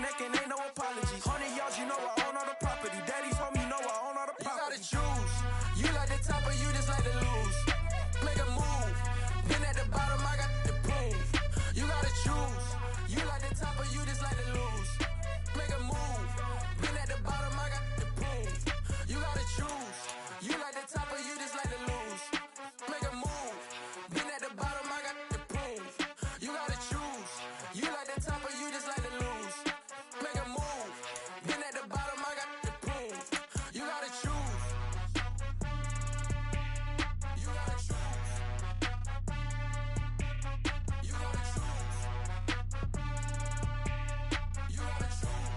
neck and ain't no apology. 100 yards, you know I own all the property. Daddy told me, you know I own all the property. You gotta choose. You like the top or you just like to lose. Make a move. Been at the bottom, I got the proof. You gotta choose. You like the top or you just like to lose. Make a move. Been at the bottom, I got the proof. You gotta choose. You like the top or you just like to lose. Make a move. Been at the bottom, I got the proof. You gotta choose. You like the top or you just like to lose. Make a move. Been at the bottom, I got the proof. You gotta choose. You gotta choose. You gotta choose. You gotta choose.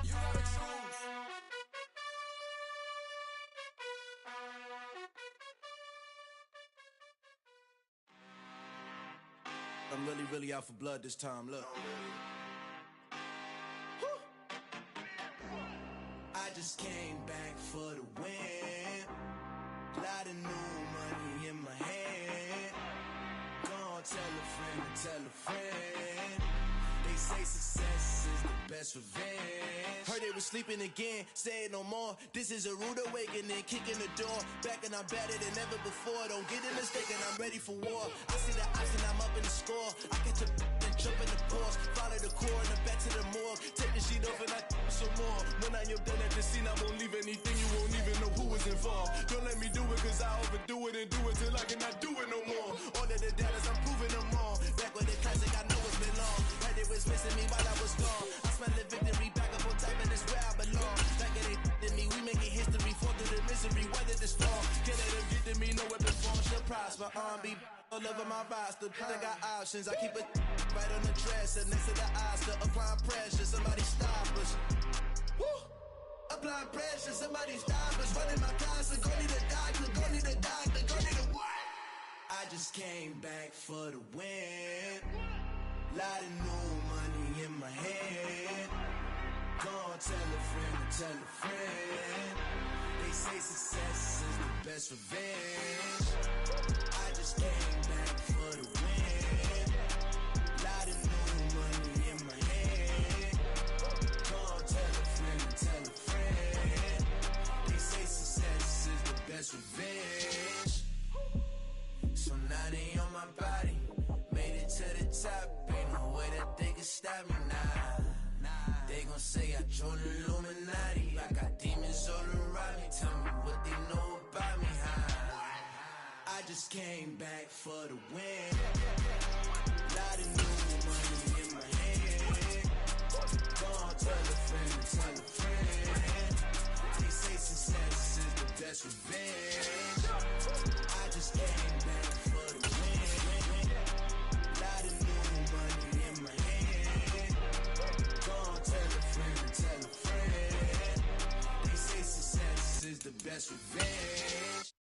You gotta choose. I'm really out for blood this time, look. I just came back for the win. Lot of new money in my hand. Gonna tell a friend to tell a friend. They say success is the best revenge. Heard they was sleeping again, say it no more. This is a rude awakening, kicking the door. Back and I'm better than ever before. Don't get it mistaken, I'm ready for war. I see the option, I'm up in the score. I catch a and jump in the pause. Follow the core and then back to the morgue. Take the sheet off and I some more. When I am done at the scene, I won't leave anything. You won't even know who was involved. Don't let me do it cause I overdo it and do it till I cannot do it no more. All of the doubters, I'm proving them wrong. Back with the classic, I know it's been long. Heard it was missing me while I was gone. I smell the victory back up on top and it's where I belong. Like it ain't to me, we making history. Fall through the misery, weather the storm. Can't let them get to me, no weapon form shall prosper. R&B all over my roster. I got options, I keep it right on the dresser. Next to the Oscar, applying pressure. Somebody stop us. Woo! Applying pressure, somebody stop us. Running my class, go need a doctor, go need a doctor, go need a what? I just came back for the win. Lot of new money in my hand. Gonna tell a friend to tell a friend. They say success is the best revenge. I just came back for the win. Lot of new money in my hand. Gonna tell a friend to tell a friend. They say success is the best revenge. So now they on my body. Made it to the top. Ain't no way that they can stop me now. They gon' say I joined the Illuminati. I got demons all around me. Tell me what they know about me, huh? I just came back for the win. Lot of new money in my hand. Gonna tell a friend, tell a friend. They say success is the best revenge. I just came back for the win. Lot of new money in my hand. Gonna tell a friend, tell a friend. They say success is the best revenge.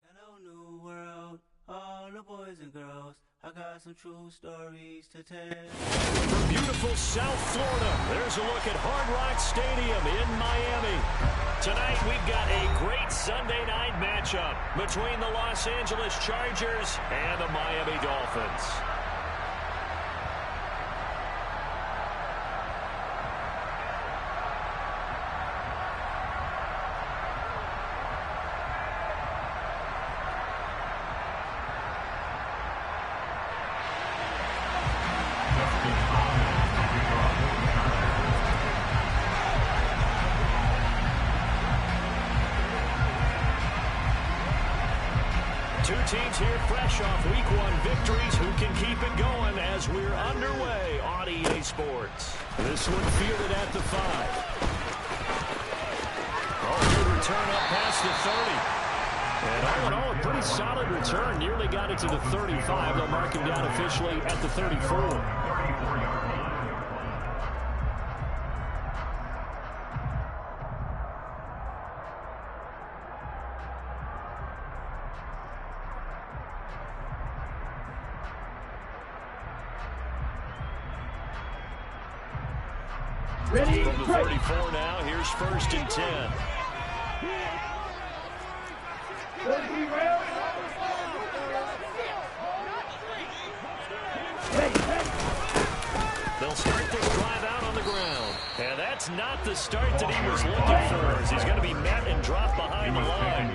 Hello, new world, all the boys and girls. I got some true stories to tell. From beautiful South Florida, there's a look at Hard Rock Stadium in Miami. Tonight, we've got a great Sunday night matchup between the Los Angeles Chargers and the Miami Dolphins. Two teams here fresh off Week 1 victories who can keep it going as we're underway on EA Sports. This one fielded at the 5. Oh, good return up past the 30. And all in all, a pretty solid return. Nearly got it to the 35. They'll mark him down officially at the 34. Ready, from the 34 now, here's 1st and 10. The start this drive out on the ground. And that's not the start that he was looking for, as he's going to be met and dropped behind the line.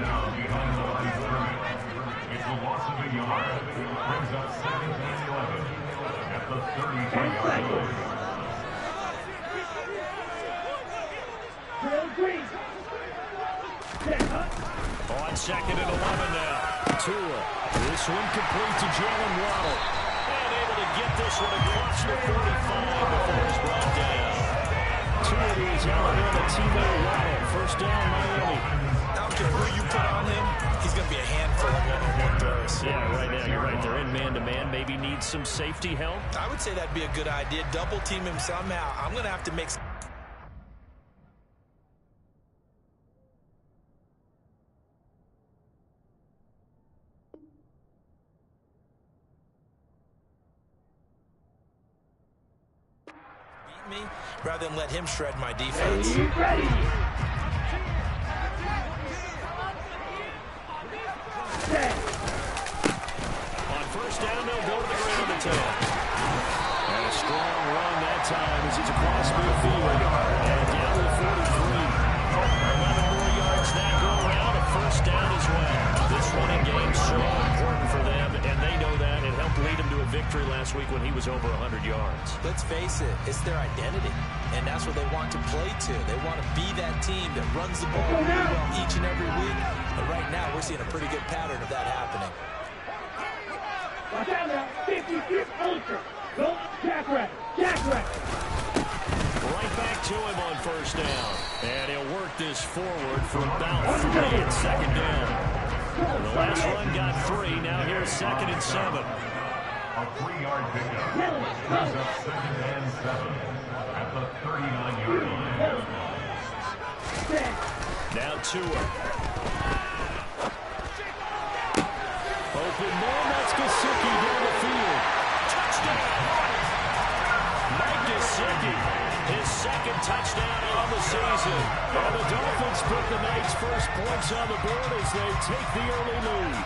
It's a loss of a yard. Brings up 17-11 at the 33-yard line. On 2nd and 11 now. Tua. This one complete to Jalen Waddle. And able to get this one across the 45 before it's brought down. Tua to his Alabama teammate Waddle. First down, Miami. I don't care who you put on him, he's going to be a handful of one-on-one throws. Yeah, right now, you're right. They're in man-to-man. Maybe needs some safety help. I would say that'd be a good idea. Double team him somehow. I'm going to have to make some... me rather than let him shred my defense. On first down, they'll go to the ground to 10. And a strong run that time as it's across midfield. And down to the 43. 11 more yards that go around. A first down as well. This running game so important for them, and they know that. It helped lead them to a victory last week when he was over 100 yards. Let's face it, it's their identity, and that's what they want to play to. They want to be that team that runs the ball really well each and every week, and right now we're seeing a pretty good pattern of that happening. Watch out now, 50-50 ultra. Go, Jackrabbit, Jackrabbit. Right back to him on first down. And he'll work this forward for about 3 at second down. And the last run got 3. Now here's 2nd and 7. A 3-yard pickup. Brings up 2nd and 7 at the 39-yard line. Now Tua. Open man, that's Gesicki down the field. Touchdown! Mike Gesicki, his 2nd touchdown on the season. And the Dolphins put the night's first points on the board as they take the early lead.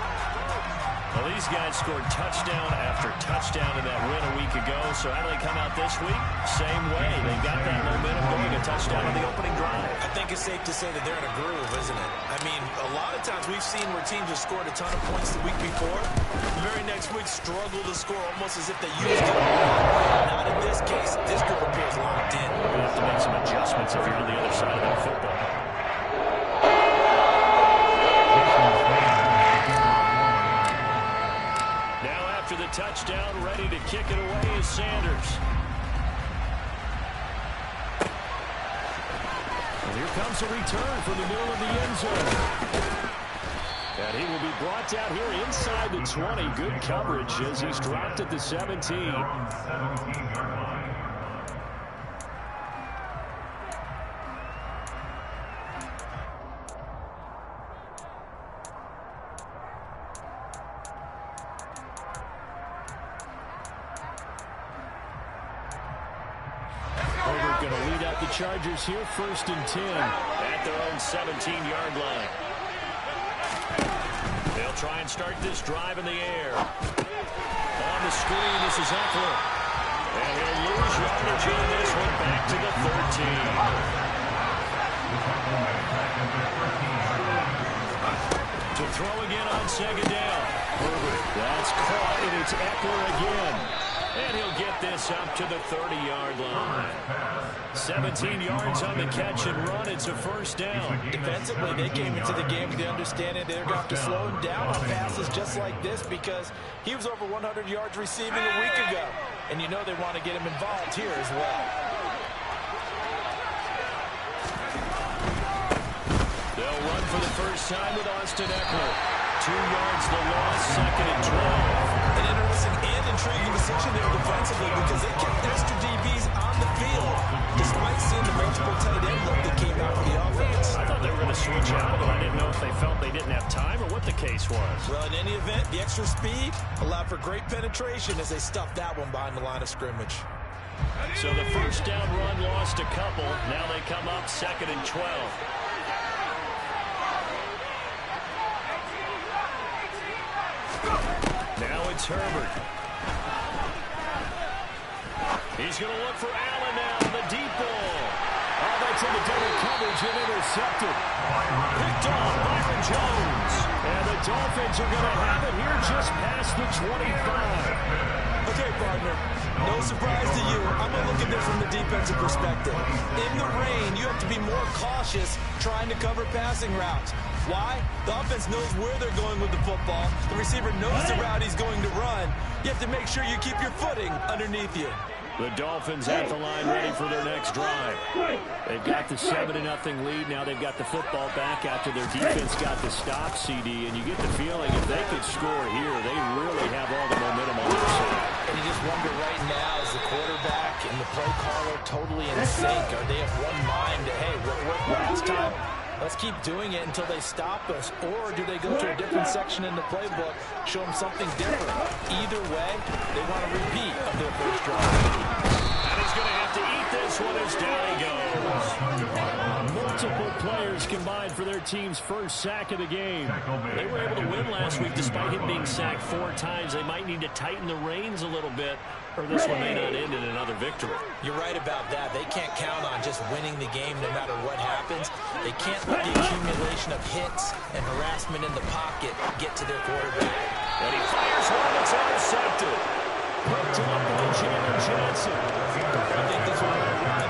Well, these guys scored touchdown after touchdown in that win a week ago, so how do they come out this week? Same way. They've got that momentum going, a touchdown on the opening drive. I think it's safe to say that they're in a groove, isn't it? I mean, a lot of times we've seen where teams have scored a ton of points the week before, the very next week struggle to score almost as if they used it. Not in this case. This group appears locked in. You have to make some adjustments if you're on the other side of that football. After the touchdown, ready to kick it away is Sanders. And here comes a return from the middle of the end zone. And he will be brought down here inside the 20. Good coverage as he's dropped at the 17. 17-yard line. Going to lead out the Chargers here, 1st and 10 at their own 17-yard line. They'll try and start this drive in the air. On the screen, this is Eckler. And he'll lose yardage on this one back to the 13. To throw again on 2nd down. That's caught, and it's Eckler again. And he'll get this up to the 30-yard line. 17 yards on the catch and run. It's a first down. Defensively, they came into the game with the understanding they're going to have to slow him down on passes just like this because he was over 100 yards receiving a week ago. And you know they want to get him involved here as well. They'll run for the first time with Austin Eckler. 2 yards the loss, 2nd and 12. An interesting and intriguing decision there defensively because they kept extra DBs on the field despite seeing the multiple tight end look that came out for the offense. I thought they were going to switch out, but I didn't know if they felt they didn't have time or what the case was. Well, in any event, the extra speed allowed for great penetration as they stuffed that one behind the line of scrimmage. So the first down run lost a couple. Now they come up 2nd and 12. Now it's Herbert. He's going to look for Allen now, the deep ball. Oh, that's in the double coverage and intercepted. Picked off Byron Jones. And the Dolphins are going to have it here just past the 25. Okay, partner, no surprise to you. I'm going to look at this from the defensive perspective. In the rain, you have to be more cautious trying to cover passing routes. Why? The offense knows where they're going with the football. The receiver knows the route he's going to run. You have to make sure you keep your footing underneath you. The Dolphins at the line ready for their next drive. They've got the 7-0 lead. Now they've got the football back after their defense got the stop, CD. And you get the feeling if they could score here, they really have all the momentum on their side. And you just wonder right now, is the quarterback and the play caller totally in sync? Are they of one mind? Hey, what worked last time? Let's keep doing it until they stop us. Or do they go to a different section in the playbook, show them something different? Either way, they want a repeat of their first drive. And he's going to have to eat this one as down he goes. Multiple players combined for their team's first sack of the game. They were able to win last week despite him being sacked 4 times. They might need to tighten the reins a little bit, or this one may not end in another victory. You're right about that. They can't count on just winning the game no matter what happens. They can't let the accumulation of hits and harassment in the pocket get to their quarterback. And he fires one that's intercepted. Picked up by Jalen Johnson. I think this one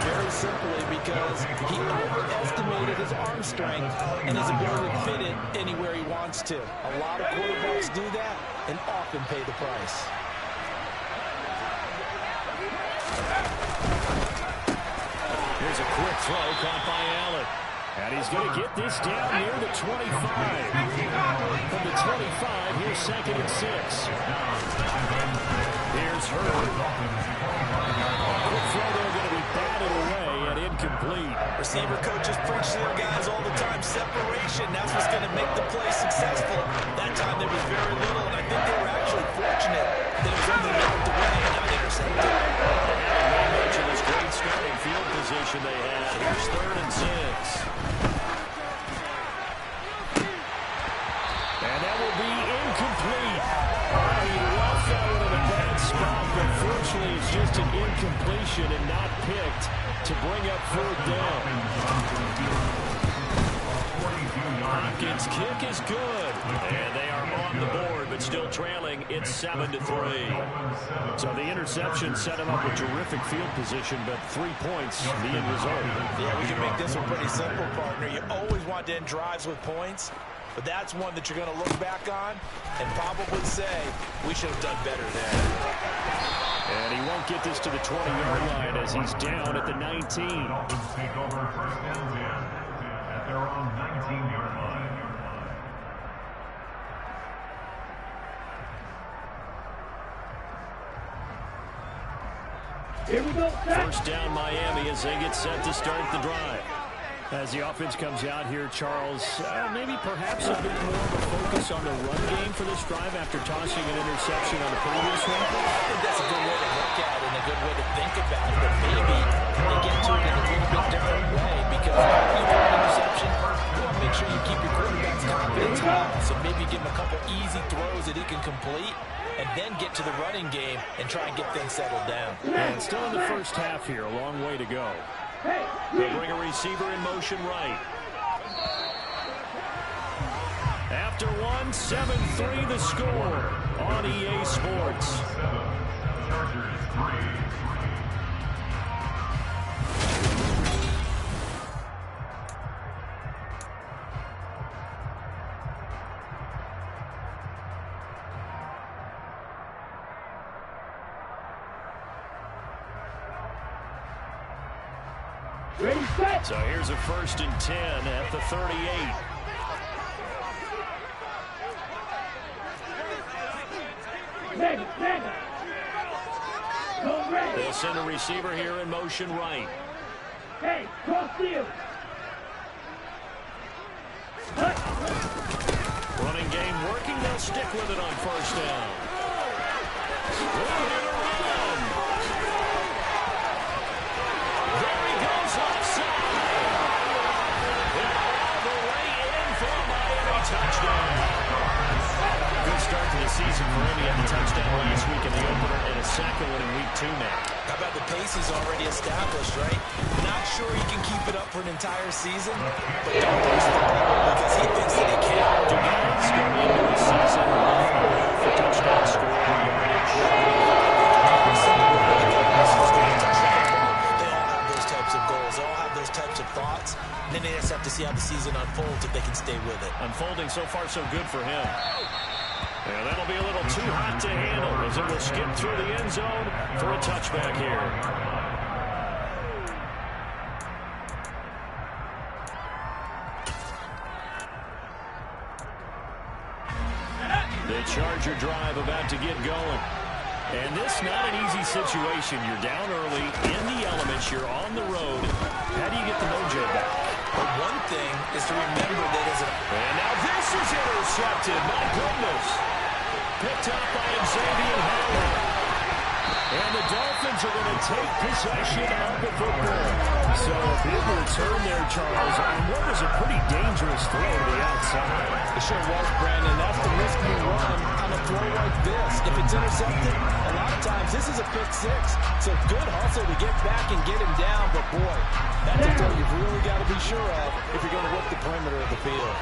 very simply because he overestimated his arm strength and his ability to fit it anywhere he wants to. A lot of quarterbacks do that and often pay the price. Here's a quick throw caught by Allen. And he's going to get this down near the 25. From the 25, here's 2nd and 6. Here's Hurd. Quick throw there going to be batted away and incomplete. Receiver coaches preach to their guys all the time. Separation, that's what's going to make the play successful. That time there was very little, and I think they were actually fortunate that it was only knocked away and not intercepted. Much of this great starting field position they had. Here's 3rd and 6. And that will be incomplete. He left that one in a bad spot, but fortunately it's just an incompletion and not picked to bring up 4th down. Hopkins' kick is good. And they are on the board, but still trailing. It's 7-3. So the interception set him up with terrific field position, but 3 points, the end result. Yeah, we can make this one pretty simple, partner. You always want to end drives with points, but that's one that you're going to look back on and probably say, we should have done better there. And he won't get this to the 20-yard line as he's down at the 19. Dolphins take over 1st and 10 at their own 19-yard line. Here we go. First down Miami as they get set to start the drive. As the offense comes out here, Charles, maybe perhaps a bit more of a focus on the run game for this drive after tossing an interception on the previous one. I think that's a good way to look at it and a good way to think about it, but maybe they get to it in a little bit different way because after you throw an interception, you want to make sure you keep your quarterback's confidence high. So maybe give him a couple easy throws that he can complete and then get to the running game and try and get things settled down. And still in the first half here, a long way to go. They'll bring a receiver in motion right. After 7-3 the score on EA Sports. Chargers 3. Ready, set. So here's a 1st and 10 at the 38. They'll send a receiver here in motion right. Hey, cross field. Running game working. They'll stick with it on 1st down. There he goes offside. And all the way in for a Miami touchdown. Good start to the season for him. He had the touchdown last week in the opener and a second one in week 2 now. How about the pace legacy's already established, right? Not sure he can keep it up for an entire season, but don't lose the ball because he thinks that he can. Do guys go into the season for touchdown score yardage? Every single one of the guys who's going to touch that ball, they all have those types of goals. They all have those types of thoughts. And then they just have to see how the season unfolds if they can stay with it. Unfolding so far so good for him. And that'll be a little too hot to handle as it will skip through the end zone for a touchback here. The Charger drive about to get going. And this not an easy situation. You're down early, in the elements, you're on the road. How do you get the mojo back? But one thing is to remember that as a... And now this is intercepted. My goodness. Picked up by Xavier Howard. And the Dolphins are going to take possession of the football. So a big return there, Charles, on what was a pretty dangerous throw to the outside. It sure was, Brandon. That's the risk you run on a throw like this. If it's intercepted, a lot of times this is a pick six. So good hustle to get back and get him down. But, boy, that's a throw you've really got to be sure of if you're going to work the perimeter of the field.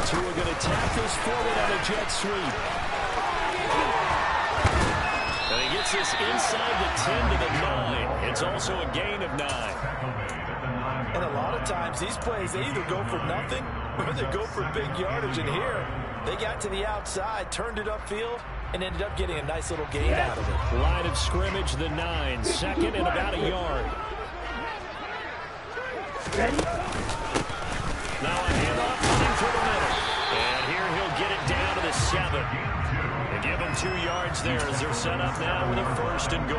Tua going to tap this forward on a jet sweep. And he gets this inside the 10 to the 9. It's also a gain of 9. And a lot of times these plays, they either go for nothing or they go for big yardage. And here, they got to the outside, turned it upfield, and ended up getting a nice little gain out of it. Line of scrimmage, the 9. Second and about a yard. Now a handoff coming for the middle. And here he'll get it down to the 7. And give him 2 yards there as they're set up now with a 1st and goal.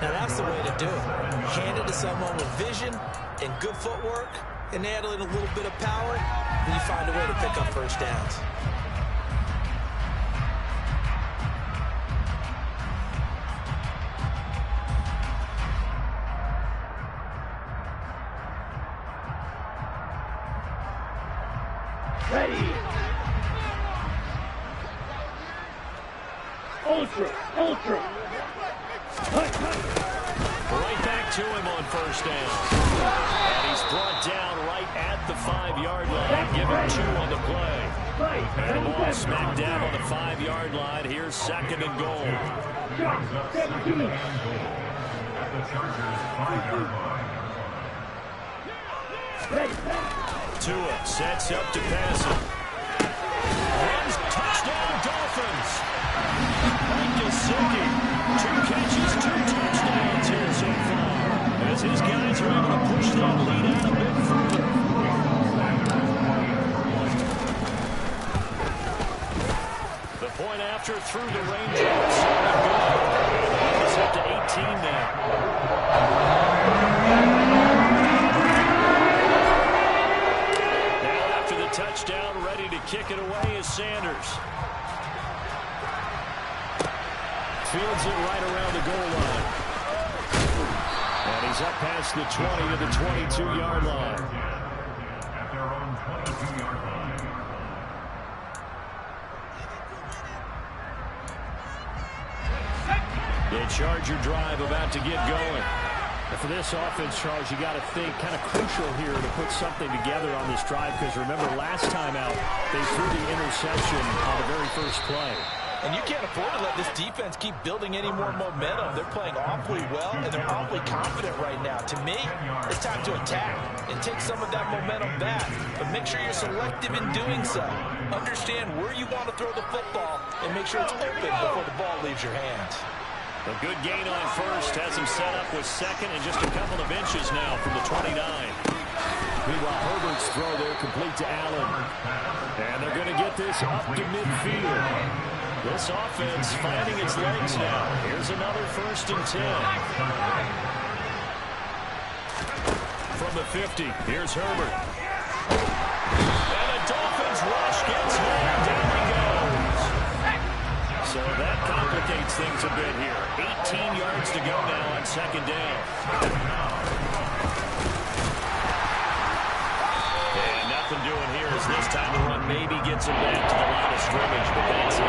Now that's the way to do it. Hand it to someone with vision and good footwork, and add in a little bit of power, and you find a way to pick up first downs. Ready. Ultra. Right back to him on 1st down. And he's brought down right at the 5-yard line. Give him 2 on the play. And the ball smacked down on the 5-yard line. Here's 2nd and goal. At the Chargers' 5-yard line. Tua sets up to pass it. Runs, touchdown, Dolphins. Mike Gesicki, 2 catches, 2 touchdowns here so far. As his guys are able to push that lead out a bit further. The point after through the Rangers. It's up to 18 now. Touchdown, ready to kick it away is Sanders. Fields it right around the goal line. And he's up past the 20 to the 22-yard line. At their own 22-yard line. The Charger drive about to get going. And for this offense, Charles, you got to think kind of crucial here to put something together on this drive because remember last time out they threw the interception on the very first play. And you can't afford to let this defense keep building any more momentum. They're playing awfully well, and they're awfully confident right now. To me, it's time to attack and take some of that momentum back. But make sure you're selective in doing so. Understand where you want to throw the football and make sure it's open before the ball leaves your hands. A good gain on 1st has him set up with 2nd and just a couple of inches now from the 29. Meanwhile, Herbert's throw there complete to Allen. And they're going to get this up to midfield. This offense finding its legs now. Here's another 1st and 10. From the 50, here's Herbert. And the Dolphins rush gets him. Down he goes. So that complicates things a bit here. 18 yards to go now on 2nd down. as this time the run maybe gets him back to the line of scrimmage, but that's it.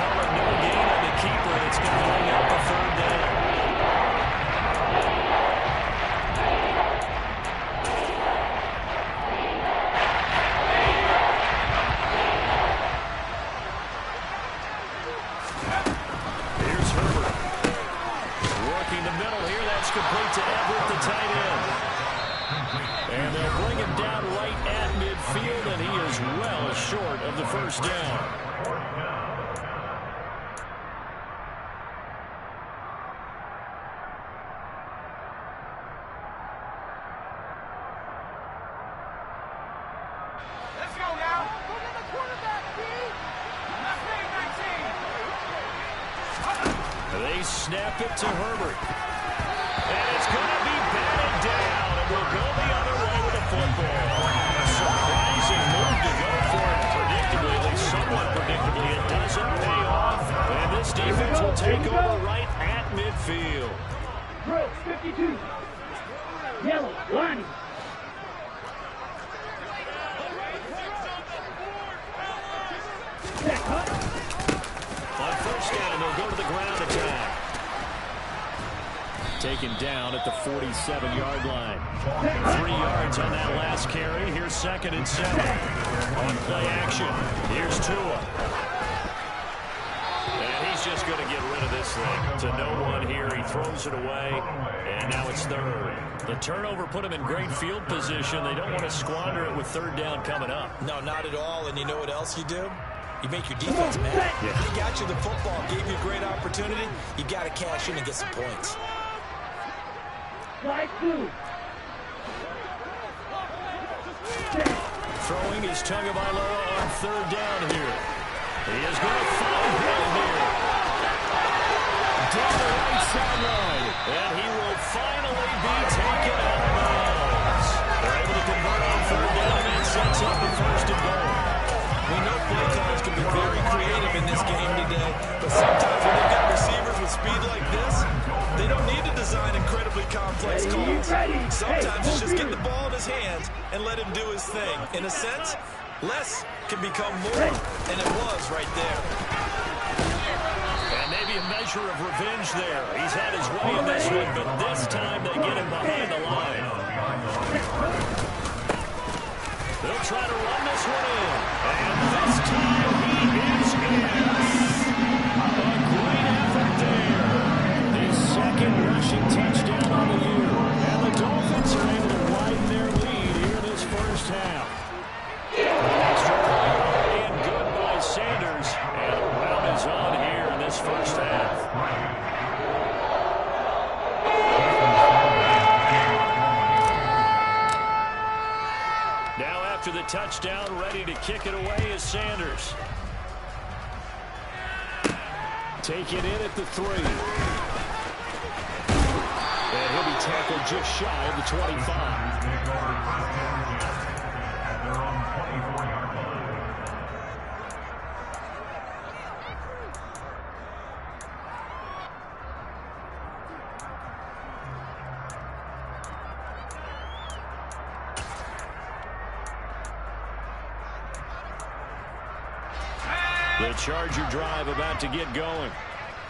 Call it no gain on the keeper, and it's going to bring up the third down. Here's Herbert. Working the middle here. That's complete to Everett, the tight end. And they'll bring him down right at midfield, and he is well short of the first down. Let's go now. Go get the quarterback, D. They snap it to Herbert. And it's going to be batted down, and we'll go the other way with the football. A surprising move to go for it predictably, at least somewhat predictably. It doesn't pay off, and this defense will take over right at midfield. Drill 52. Yellow, lining. On first down, they'll go to the ground attack. Taken down at the 47-yard line. 3 yards on that last carry. Here's 2nd and 7. On play action, here's Tua. And he's just going to get rid of this thing. To no one here, he throws it away, and now it's 3rd. The turnover put him in great field position. They don't want to squander it with 3rd down coming up. No, not at all, and you know what else you do? You make your defense mad. Yeah. He got you the football, gave you a great opportunity. You got to cash in and get some points. Slide 2. Throwing his Tagovailoa on 3rd down here. He is going to find Hill here. Down the right sideline. And he will finally be taken out of bounds. They're able to convert on 3rd down and sets up the 1st and goal. We know play calls can be very creative in this game today, but sometimes when they've got receivers with speed like this, they don't need to design incredibly complex calls. Sometimes it's just get the ball in his hands and let him do his thing. In a sense, less can become more, and it was right there. And maybe a measure of revenge there. He's had his way in this one, but this time they get him behind the line. They'll try to run this one in. And this time he is in. A great effort there. His 2nd rushing touchdown on the year. And the Dolphins are able to widen their lead here in this first half. Extra point and good by Sanders. And a round is on here in this first half. After the touchdown, ready to kick it away is Sanders. Taken in at the 3. And he'll be tackled just shy of the 25. The Charger drive about to get going.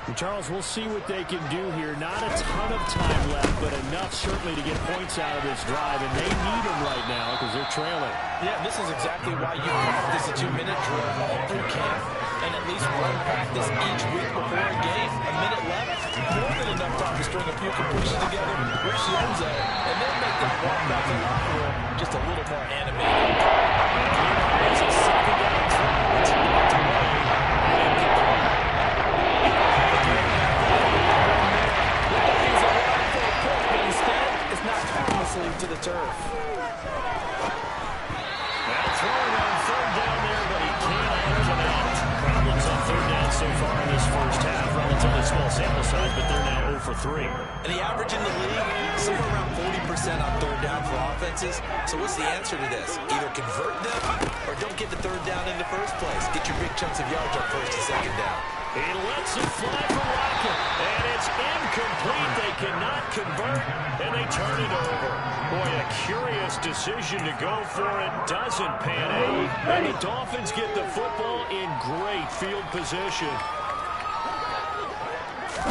And Charles, we'll see what they can do here. Not a ton of time left, but enough certainly to get points out of this drive, and they need them right now because they're trailing. Yeah, this is exactly why you practice a 2-minute drill all through camp, and at least run practice each week before a game. A minute left, more than enough time to string a few completions together, reach the end zone, and then make that walk back to the locker room just a little more animated. It's a 2nd down try. It's knocked away. To the turf. Now throwing on 3rd down there, but he can't connect. Problems on 3rd down so far in this first half. Relatively small sample size, but they're now 0 for 3. And the average in the league, somewhere around 40% on 3rd down for offenses. So what's the answer to this? Either convert them or don't get the 3rd down in the first place. Get your big chunks of yards on 1st and 2nd down. He lets it fly for Rocket, and it's incomplete. They cannot convert, and they turn it over. Boy, a curious decision to go for it. Doesn't pan out, and the Dolphins get the football in great field position. On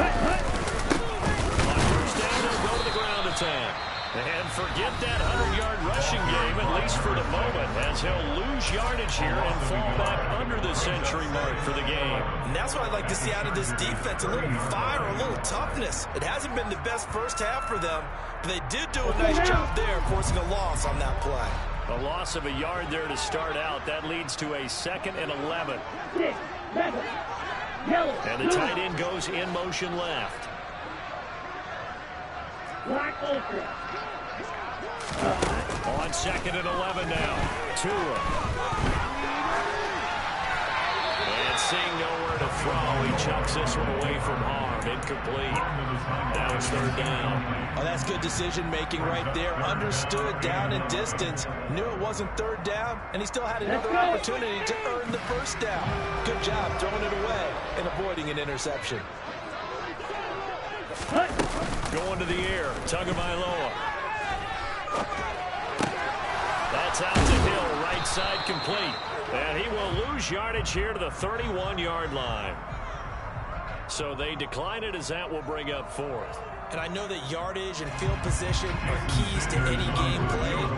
first down, they'll go to the ground attack. And forget that 100-yard rushing game, at least for the moment, as he'll lose yardage here and fall back under the century mark for the game. And that's what I'd like to see out of this defense, a little fire, a little toughness. It hasn't been the best first half for them, but they did do a nice job there, forcing a loss on that play. A loss of a yard there to start out. That leads to a 2nd and 11. And the tight end goes in motion left. On 2nd and 11 now. Tua. And seeing nowhere to throw, he chucks this one away from harm. Incomplete. Now it's 3rd down. Oh, that's good decision-making right there. Understood down and distance. Knew it wasn't 3rd down, and he still had another opportunity to earn the 1st down. Good job throwing it away and avoiding an interception. Going to the air. Tagovailoa. That's out to Hill. Right side complete. And he will lose yardage here to the 31-yard line. So they decline it as that will bring up 4th. And I know that yardage and field position are keys to any game played,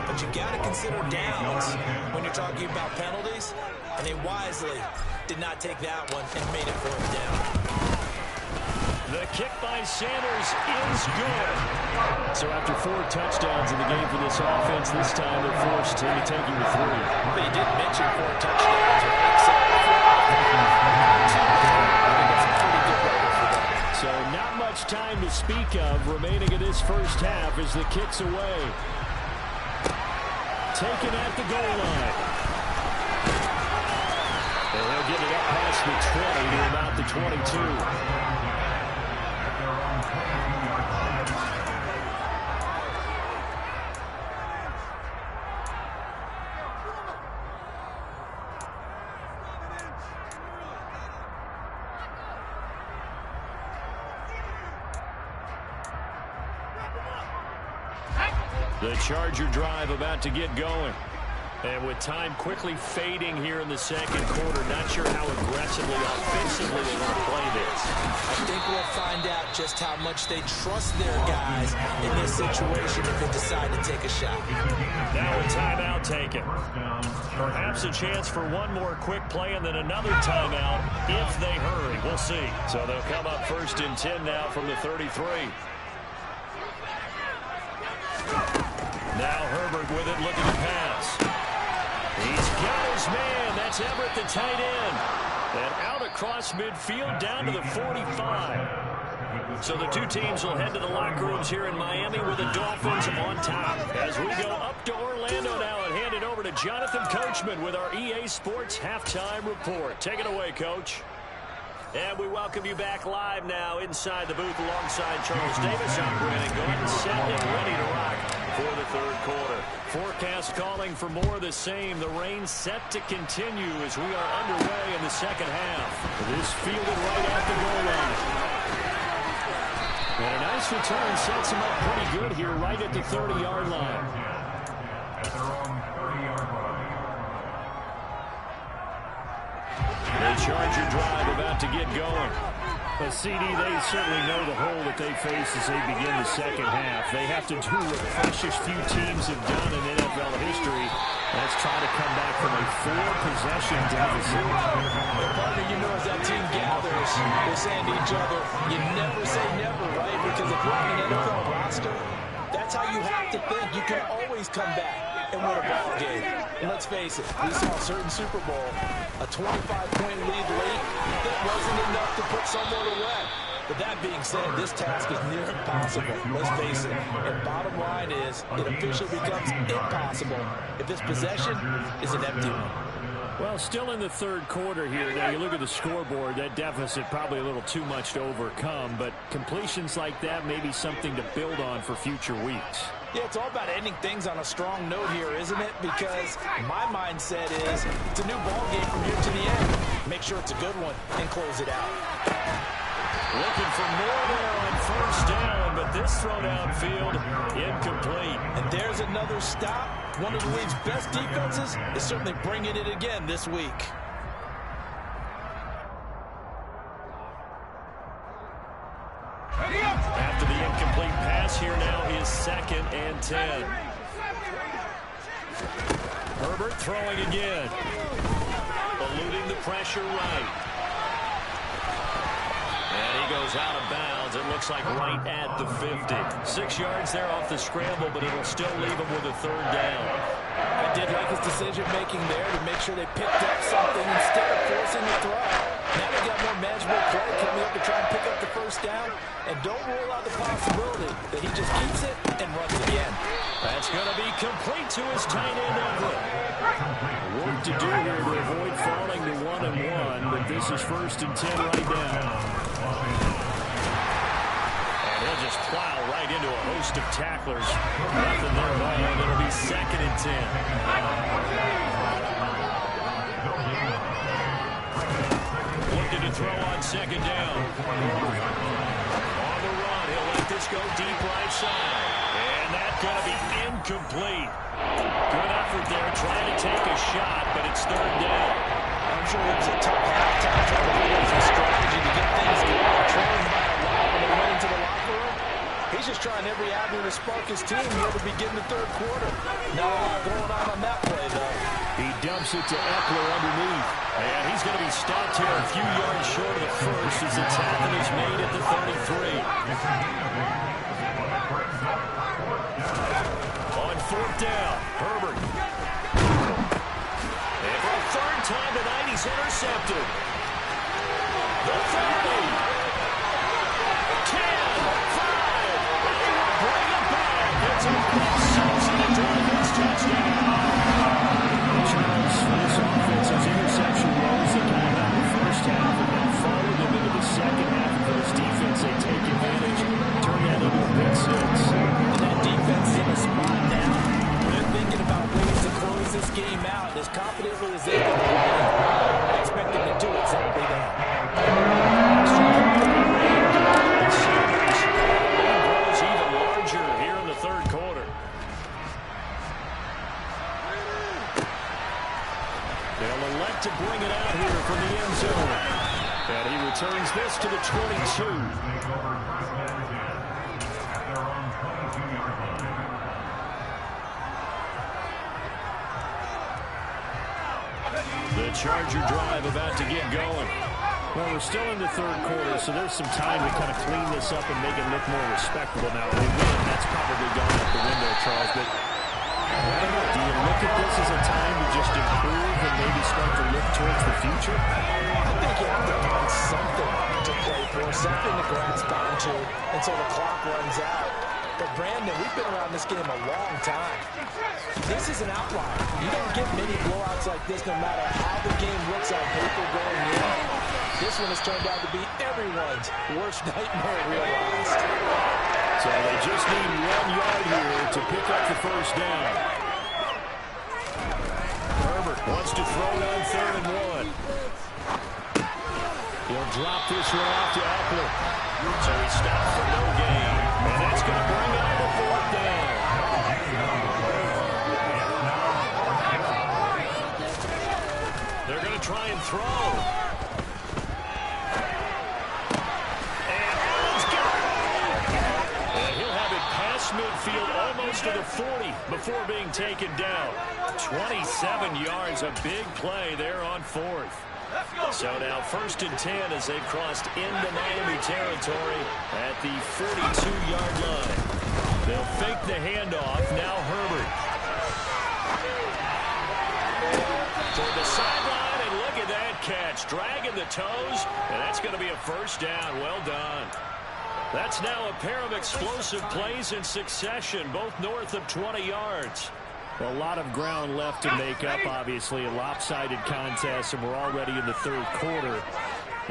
but you got to consider downs when you're talking about penalties. And they wisely did not take that one and made it 4th down. The kick by Sanders is good. So after 4 touchdowns in the game for this offense, this time they're forced to be taking the 3. But you did mention 4 touchdowns, right? So not much time to speak of remaining in this first half as the kick's away. Taken at the goal line. And they'll get it up past the 20 to about the 22. The Charger drive about to get going. And with time quickly fading here in the 2nd quarter, not sure how aggressively, offensively they want to play this. I think we'll find out just how much they trust their guys in this situation if they decide to take a shot. Now a timeout taken. Perhaps a chance for one more quick play and then another timeout if they hurry. We'll see. So they'll come up 1st and 10 now from the 33. Now Herbert with it, looking to pass. He's got his man. That's Everett, the tight end. And out across midfield down to the 45. So the two teams will head to the locker rooms here in Miami with the Dolphins on top. As we go up to Orlando now and hand it over to Jonathan Coachman with our EA Sports Halftime Report. Take it away, Coach. And we welcome you back live now inside the booth alongside Charles Davis. I'm Brandon Gordon, set and ready to rock for the 3rd quarter. Forecast calling for more of the same. The rain set to continue as we are underway in the 2nd half. This fielded right at the goal line. And a nice return sets him up pretty good here right at the 30-yard line. The Charger drive about to get going. But CD, they certainly know the hole that they face as they begin the 2nd half. They have to do what precious few teams have done in NFL history. That's try to come back from a 4-possession deficit. But partner, you know, as that team gathers, they're saying to each other, you never say never, right? Because if you're on an NFL roster, that's how you have to think. You can always come back and win a ball game. And let's face it, we saw a certain Super Bowl, a 25-point lead late, that wasn't enough to put someone away. But that being said, this task is near impossible. Let's face it. And bottom line is, it officially becomes impossible if this possession is an empty one. Well, still in the third quarter here. Now, you look at the scoreboard, that deficit probably a little too much to overcome, but completions like that may be something to build on for future weeks. Yeah, it's all about ending things on a strong note here, isn't it? Because my mindset is it's a new ball game from here to the end. Make sure it's a good one and close it out. Looking for more there on first down, but this thrown downfield, incomplete. And there's another stop. One of the league's best defenses is certainly bringing it again this week. After the incomplete pass, here now is 2nd and 10. Herbert throwing again. Eluding the pressure right. And he goes out of bounds. It looks like right at the 50. 6 yards there off the scramble, but it'll still leave him with a 3rd down. I did like his decision-making there to make sure they picked up something instead of forcing the throw. Now they got more manageable play coming up to try and pick up the 1st down. And don't rule out the possibility that he just keeps it and runs again. That's going to be complete to his tight end, Everett. Work to do here to avoid falling to 1-1, but this is 1st and 10 right now. And he'll just plow right into a host of tacklers. Nothing there at all, and it'll be 2nd and 10. Looking to throw on 2nd down. On the run, he'll let this go deep right side. And that's going to be incomplete. Good effort there, trying to take a shot, but it's 3rd down. I'm sure it was a tough halftime trying to figure out some strategy to get things going. Trailing by a lot when they went into the locker room. He's just trying every avenue to spark his team here to begin the 3rd quarter. Not a lot going on that play, though. He dumps it to Eckler underneath. And he's going to be stopped here a few yards short of the 1st as the tackle is made at the 33. On 4th down, Herbert. And for a 3rd time tonight, he's intercepted. The 30. 10, 5. They will bring it back. It's a Dolphins touchdown. Charles, this offense's interception woes that came out in the 1st half and then followed them into the 2nd half of those defense. They take advantage, turn that into a big 6. And that defense is in a spot now. They're thinking about ways to close this game out as confidently as they can play. I expect them to do exactly that. Grows even larger here in the 3rd quarter. They'll elect to bring it out here from the end zone. And he returns this to the 22. The Charger drive about to get going. Well, we're still in the 3rd quarter, so there's some time to kind of clean this up and make it look more respectable now. They win, that's probably gone out the window, Charles, but I don't know, do you look at this as a time to just improve and maybe start to look towards the future? I think you have to find something to play for, something to grasp onto until the clock runs out. But Brandon, we've been around this game a long time. This is an outlier. You don't get many blowouts like this no matter how the game looks on paper going in. This one has turned out to be everyone's worst nightmare realized. So they just need 1 yard here to pick up the 1st down. Herbert wants to throw it on 3rd and 1. He'll drop this one off to Eckler. So he stops for no gain. And that's going to bring on the 4th down. They're going to try and throw. And Allen's got it. And he'll have it past midfield almost to the 40 before being taken down. 27 yards, a big play there on 4th. So now 1st and 10 as they've crossed into Miami territory at the 42-yard line. They'll fake the handoff. Now Herbert. Toward the sideline, and look at that catch. Dragging the toes, and that's going to be a 1st down. Well done. That's now a pair of explosive plays in succession, both north of 20 yards. Well, a lot of ground left to make up, obviously. A lopsided contest, and we're already in the third quarter.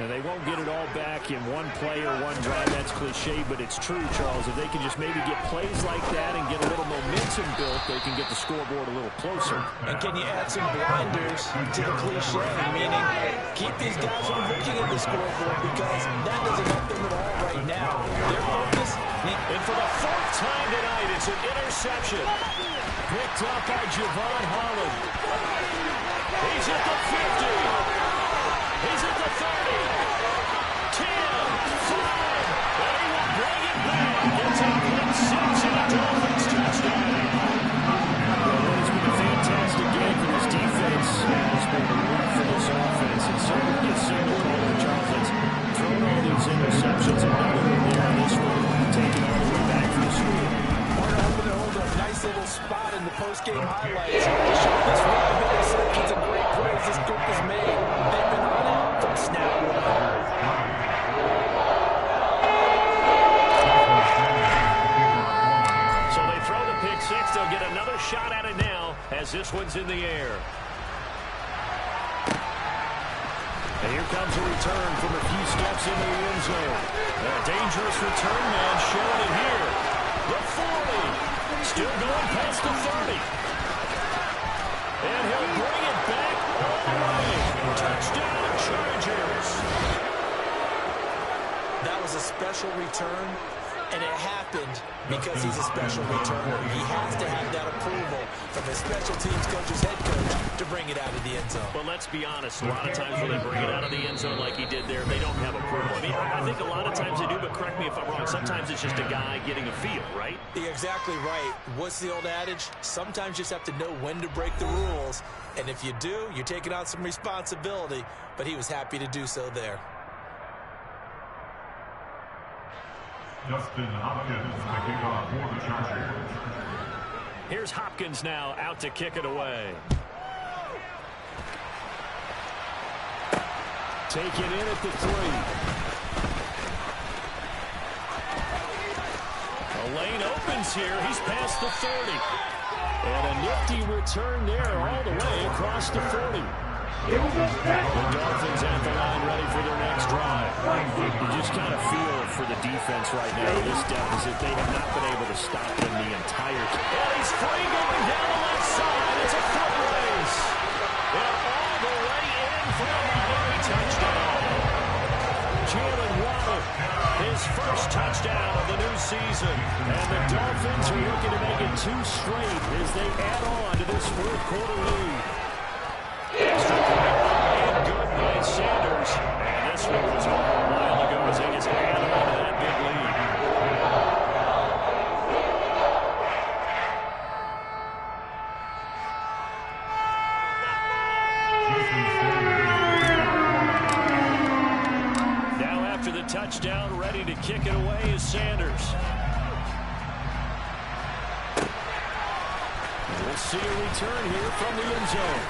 And they won't get it all back in one play or one drive. That's cliche, but it's true, Charles. If they can just maybe get plays like that and get a little momentum built, they can get the scoreboard a little closer. And can you add some blinders to the cliche, meaning keep these guys from looking at the scoreboard because that doesn't help them at all right now. Their focus. And for the fourth time tonight, it's an interception. Picked up by Javon Holland. He's at the 50. He's at the 30, 10, 5, and he will bring it back. It's a pick six and a Dolphins touchdown. Well, it's been a fantastic game for this defense. It's been a week for this offense. And so we get signal calling Charles throwing all these interceptions. Another one there on this one, taking all the way back for the score. We're hoping to hold a nice little spot in the post-game highlights to show this 5 interceptions and great plays this group has made. They've been on it from snap one. So they throw the pick six. They'll get another shot at it now as this one's in the air. And here comes a return from a few steps into the end zone. A dangerous return man showing it here. The 40. Still going past the 30. And he'll bring it back all the way. Touchdown, Chargers. That was a special return, and it happened because he's a special returner. He has to have that approval from his special teams coach's head coach to bring it out of the end zone. But let's be honest, a lot of times when they bring it out of the end zone like he did there, they don't have approval. I mean, I think a lot of times they do, but correct me if I'm wrong. Sometimes it's just a guy getting a feel, right? You're exactly right. What's the old adage? Sometimes you just have to know when to break the rules. And if you do, you're taking on some responsibility. But he was happy to do so there. Justin Hopkins to kick off for the Chargers. Here's Hopkins now out to kick it away. Taken in at the 3. A lane opens here. He's past the 30. And a nifty return there all the way across the 40. The Dolphins at the line ready for their next drive. You just kind of feel it for the defense right now. This deficit, they have not been able to stop them the entire time. And he's free going down the left side. It's a foot race. And all the way in for a Miami touchdown. Jalen Waddle, his first touchdown of the new season. And the Dolphins are looking to make it 2 straight as they add on to this fourth quarter lead. And good by Sanders. And this one was over a while ago as they just add on to that big lead. Now after the touchdown, ready to kick it away is Sanders. We'll see a return here from the end zone.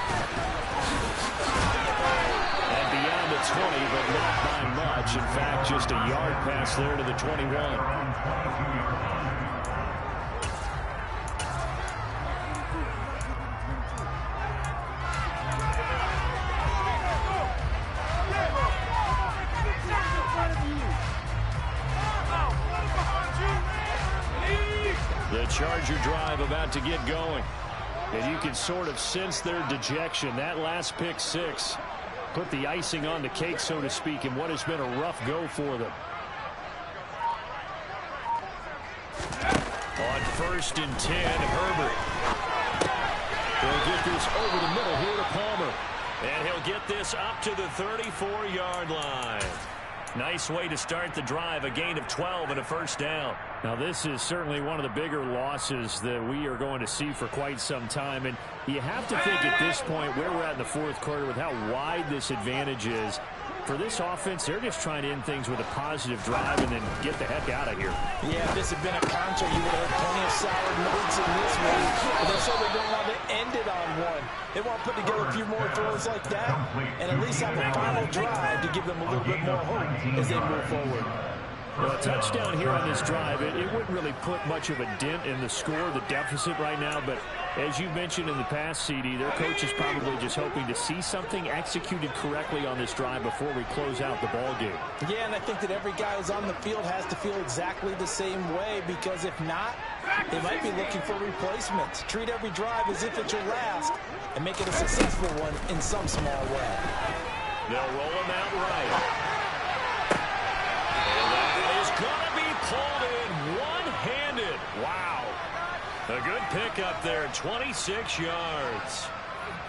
And beyond the 20, but not by much. In fact, just a yard pass there to the 21. The Charger drive about to get going. And you can sort of sense their dejection. That last pick six put the icing on the cake, so to speak, in what has been a rough go for them. On 1st and 10, Herbert. He'll get this over the middle here to Palmer. And he'll get this up to the 34-yard line. Nice way to start the drive, a gain of 12 and a first down. Now, this is certainly one of the bigger losses that we are going to see for quite some time. And you have to think at this point where we're at in the fourth quarter with how wide this advantage is. For this offense, they're just trying to end things with a positive drive and then get the heck out of here. Yeah, if this had been a contra, you would have had plenty of solid notes in this one. But they certainly don't want to end it on one. They want to put together a few more throws like that and at least have a final drive to give them a little bit more hope as they move forward. Well, a touchdown here on this drive, it wouldn't really put much of a dent in the score, the deficit right now, but As you mentioned in the past, CD, their coach is probably just hoping to see something executed correctly on this drive before we close out the ball game. Yeah, and I think that every guy who's on the field has to feel exactly the same way, because if not, they might be looking for replacements. Treat every drive as if it's your last and make it a successful one in some small way. They'll roll him out right. And that is going to be pulled in one-handed. Wow. A good pickup there, 26 yards.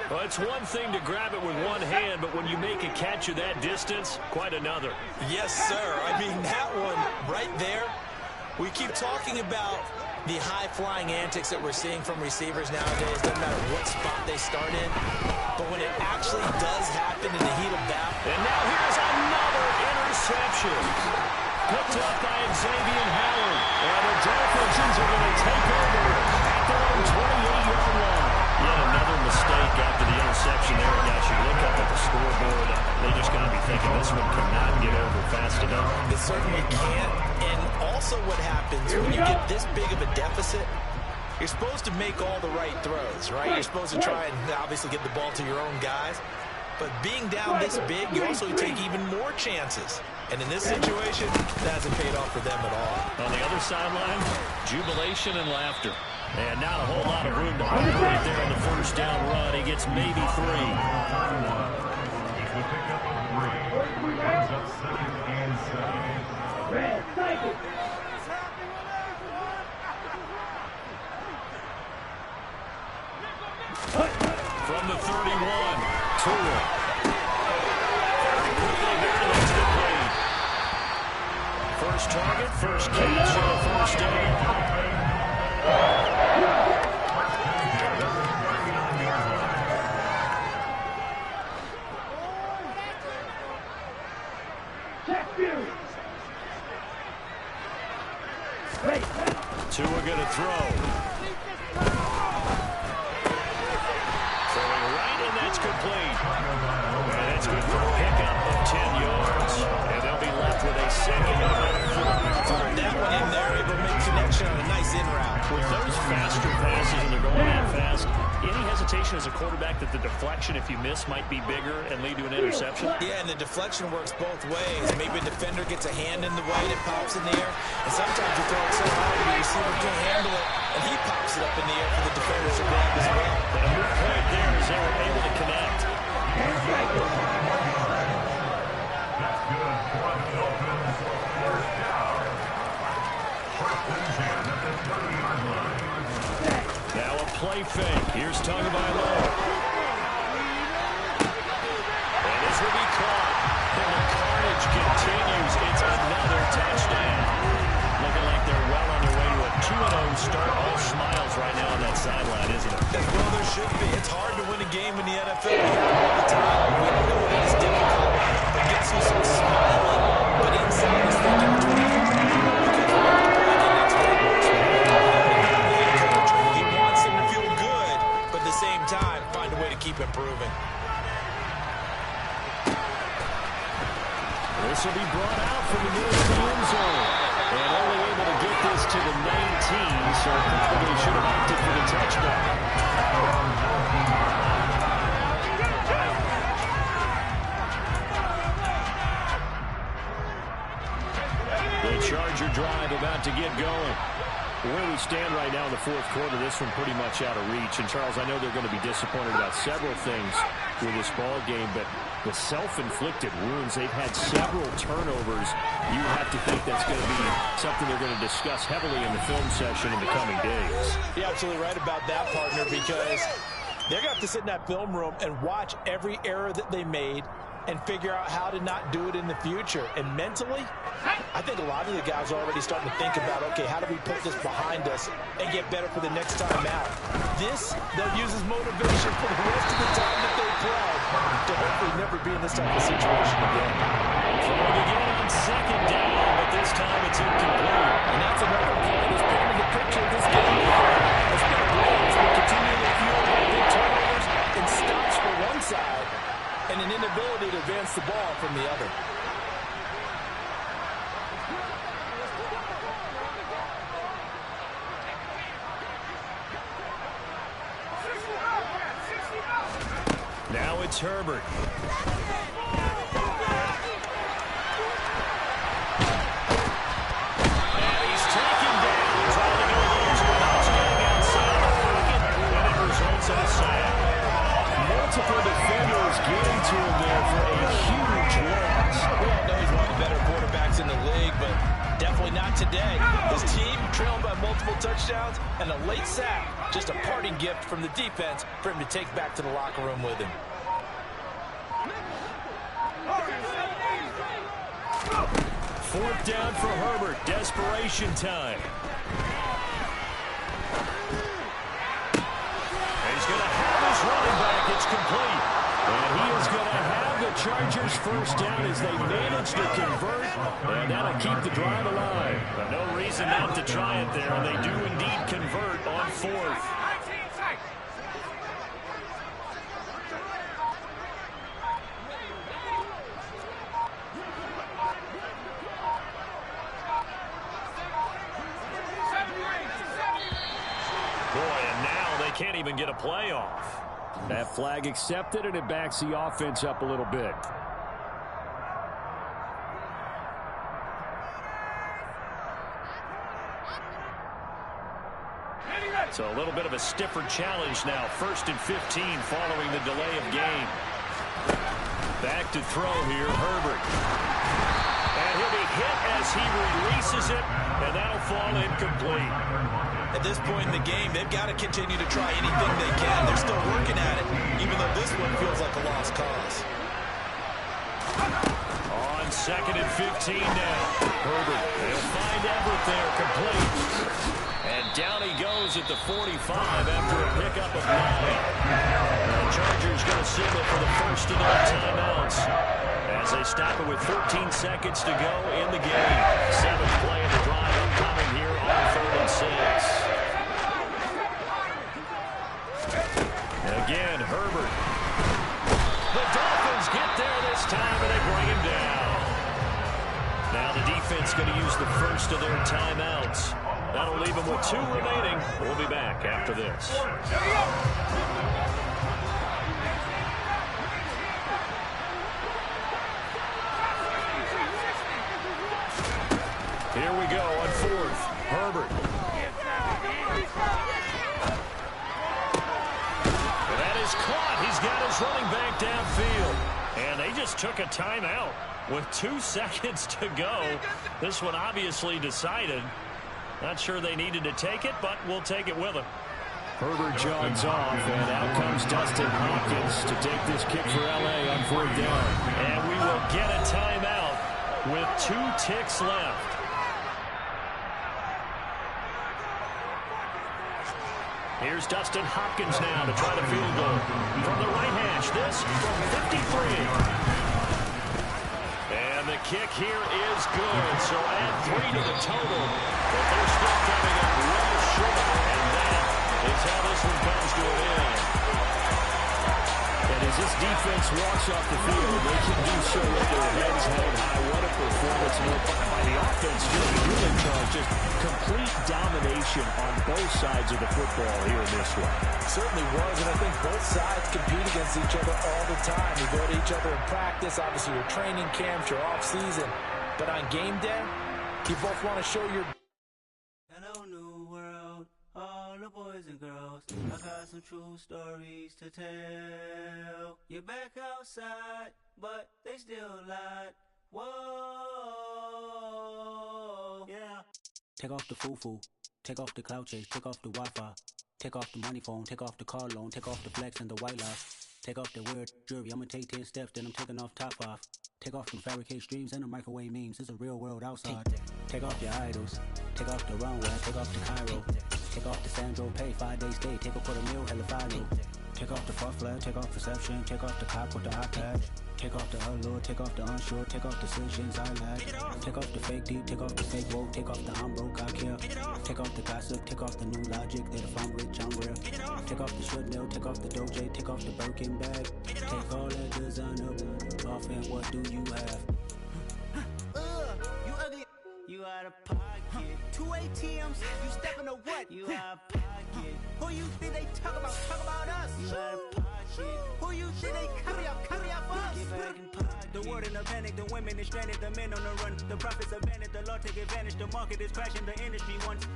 Well, it's one thing to grab it with one hand, but when you make a catch of that distance, quite another. Yes, sir. I mean, that one right there, we keep talking about the high-flying antics that we're seeing from receivers nowadays. Doesn't matter what spot they start in, but when it actually does happen in the heat of battle. And now here's another interception. Picked up by Xavier Howard. And the Dolphins are going to take over at their own 28-yard line. Yet another mistake after the interception there. Guys, you look up at the scoreboard, they just got to be thinking this one cannot get over fast enough. It certainly can't. And also what happens when you get this big of a deficit, you're supposed to make all the right throws, right? You're supposed to try and obviously get the ball to your own guys. But being down this big, you also take even more chances. And in this situation, that hasn't paid off for them at all. On the other sideline, jubilation and laughter. And not a whole lot of room to operate there on the first down run. He gets maybe 3. The pickup of 3 brings up 2nd and 7. Red, thank you. From the 31, Tua. Very quickly there, that's complete. First target, first catch, and a first down. Tua going to throw. Throwing right, and that's complete. And that's good for a pickup of 10 yards. And they'll be left with a second and about 4. Throwing that one in there, able to make connection on a nice in route. With those faster passes and they're going in fast, any hesitation as a quarterback that the deflection, if you miss, might be bigger and lead to an interception? Yeah, and the deflection works both ways. Maybe a defender gets a hand in the way and it pops in the air. And sometimes you throw it so hard the receiver can't handle it, and he pops it up in the air for the defender to grab as well. And a good point there as they were able to connect. That's good for the Dolphins. First down. First and 10 at the 30-yard line. Now a play fake. Here's Tagovailoa. And this will be caught. And the carnage continues. It's another touchdown. Looking like they're well on their way to a 2-0 start. All smiles right now on that sideline, isn't it? As well there should be. It's hard to win a game in the NFL. We hear it all the time. We know it is difficult. But guess who's smiling? But inside is thinking which one he can do. Because we're not playing next week. He wants them to feel good, but at the same time, find a way to keep improving. This will be brought out from the middle of the end zone. And only able to get this to the 19, so probably should have opted for the touchback. The Charger drive about to get going. Where we stand right now in the fourth quarter, this one pretty much out of reach. And, Charles, I know they're going to be disappointed about several things with this ball game, but the self-inflicted wounds, they've had several turnovers. You have to think that's going to be something they're going to discuss heavily in the film session in the coming days. You're absolutely right about that, partner, because they're going to have to sit in that film room and watch every error that they made and figure out how to not do it in the future. And mentally, I think a lot of the guys are already starting to think about, okay, how do we put this behind us and get better for the next time out? This, they'll use as motivation for the rest of the time that they play to hopefully never be in this type of situation again. Trying to get it on second down, but this time it's incomplete. And that's another play that's painting the picture of this game. It's been great as we continue to fuel big turnovers and stops for one side and an inability to advance the ball from the other. Now it's Herbert. And he's taken down. Trying to go those routes, getting outside the pocket, and it results in a sack. Multiple defenders getting to him there for a huge loss. We all know he's one of the better quarterbacks in the league, but definitely not today. His team trailing by multiple touchdowns and a late sack. Just a parting gift from the defense for him to take back to the locker room with him. Fourth down for Herbert. Desperation time. He's going to have his running back. It's complete. And he is going to have the Chargers first down as they manage to convert. And that'll keep the drive alive. But no reason not to try it there. And they do indeed convert on fourth. Can't even get a play off. That flag accepted, and it backs the offense up a little bit. So a little bit of a stiffer challenge now. 1st and 15 following the delay of game. Back to throw here, Herbert. And he'll be hit as he releases it, and that'll fall incomplete. At this point in the game, they've got to continue to try anything they can. They're still working at it, even though this one feels like a lost cause. On 2nd and 15 now. Herbert, they'll find Everett there, complete. And down he goes at the 45 after a pickup of 9. The Chargers going to signal for the first of their timeouts as they stop it with 13 seconds to go in the game. 7th play of the drive upcoming here on 3rd and 6. Again, Herbert. The Dolphins get there this time, and they bring him down. Now the defense going to use the first of their timeouts. That'll leave them with 2 remaining. We'll be back after this. Here we go on 4th. Herbert. That is caught. He's got his running back downfield. And they just took a timeout with 2 seconds to go. This one obviously decided. Not sure they needed to take it, but we'll take it with them. Herbert jogs off, and out comes Dustin Hopkins to take this kick for L.A. on 4th down. And we will get a timeout with 2 ticks left. Here's Dustin Hopkins now to try the field goal. From the right hash, this from 53. And the kick here is good, so add 3 to the total. But they're still coming up well short, and that is how this one comes to an end. And as this defense walks off the field, they can do so with their heads held high. What a performance by the offense really charged. Just complete domination on both sides of the football here in this one. Certainly was, and I think both sides compete against each other all the time. You go to each other in practice, obviously your training camps, your off-season. But on game day, you both want to show your... Hello, new world, all the boys and girls. I got some true stories to tell. You're back outside, but they still lied. Whoa, yeah. Take off the foo-foo, take off the cloud chase, take off the Wi-Fi, take off the money phone, take off the car loan, take off the flex and the white lies, take off the weird jewelry. I'ma take 10 steps, then I'm taking off top 5. Take off the fabricated streams and the microwave memes. It's a real world outside. Take off your idols, take off the runway, take off the Cairo, take off the Sandro Pay, 5-day stay, take a $250,000 hella final. Take off the far flag, take off perception, take off the cop with the iPad. Take off the allure, take off the unsure, take off decisions I lack. Take off the fake deep, take off the fake woke, take off the I'm broke, I care. Take off the gossip, take off the new logic that if I'm rich, I'm rare. Take off the should know, take off the Doge, take off the Birkin bag. Take all that designer off and what do you have? You ugly. You out of pocket. 2 ATMs, you stepping to what? You out of pocket. Who you think they talk about us? You out of pocket. Who you think they women is stranded, the men on the run. The profits abandoned, the law take advantage. The market is crashing, the industry wants